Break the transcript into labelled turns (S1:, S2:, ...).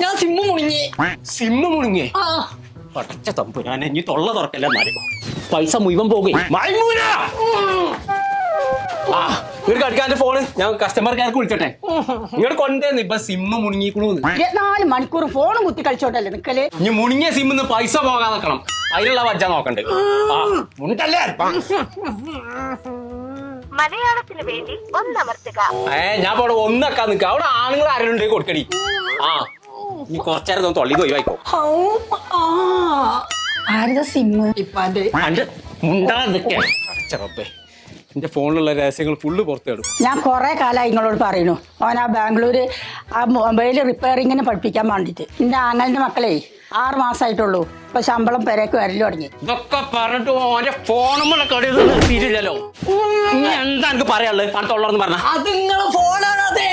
S1: ഞാൻ sim മുണിങ്ങി.
S2: Sim മുണിങ്ങി? പടച്ച തമ്പുരാനെ, ഇനി തൊള്ള തുറക്കല്ല. എന്നാലും പൈസ മുഴുവൻ പോകും. ഒരു കളിക്കാന്റെ ഫോണ് ഞാൻ കസ്റ്റമർ കെയർക്ക് വിളിച്ചോട്ടെ. നിങ്ങൾ കൊണ്ടേന്ന് ഇപ്പൊ സിമ്മ് മുണിങ്ങിക്കണു.
S1: 24 മണിക്കൂർ ഫോണ് കുത്തി കളിച്ചോട്ടല്ലേ നിക്കല്.
S2: ഇനി മുണിങ്ങിയ സിമ്മിന്ന് പൈസ പോകാൻ നിക്കണം. അതിനുള്ള വജ്ജ നോക്കണ്ട്. മുണിട്ടല്ലേ
S3: മലയാളത്തിന് വേണ്ടി ഒന്നമർത്തുക.
S2: ഞാൻ പോടെ ഒന്നൊക്കെ നിക്ക. അവിടെ ആണുങ്ങൾ ആരുണ്ടെങ്കിൽ കൊടുക്കടി. ഇനി കുറച്ചേരം തൊള്ളി ഒഴിവായിക്കോ.
S1: ആരുടെ സിമ്മ്? ഇപ്പാന്റെ.
S2: മുണ്ടാതൊക്കെ എന്റെ ഫോണിലുള്ള രഹസ്യങ്ങൾ ഫുള്ള് പുറത്തേടും.
S1: ഞാൻ കൊറേ കാലമായി നിങ്ങളോട് പറയുന്നു. ഓൻ ആ ബാംഗ്ലൂര് ആ മൊബൈൽ റിപ്പയറിങ്ങിന് പഠിപ്പിക്കാൻ വേണ്ടിട്ട്. എന്റെ ആങ്ങളുടെ മക്കളെ 6 മാസമായിട്ടുള്ളൂ. ഇപ്പൊ ശമ്പളം പെരേക്ക് വരല് തുടങ്ങി.
S2: ഇതൊക്കെ പറഞ്ഞിട്ട് ഓന്റെ ഫോണുമ്പോൾ കളിയൊന്നും നിർത്തിയിട്ടില്ലല്ലോ. ഇനി എന്താ എനിക്ക് പറയാനുള്ളത്? അടുത്തുള്ളതെന്ന് പറഞ്ഞ
S1: അത് നിങ്ങളെ ഫോണാണ്. അതെ.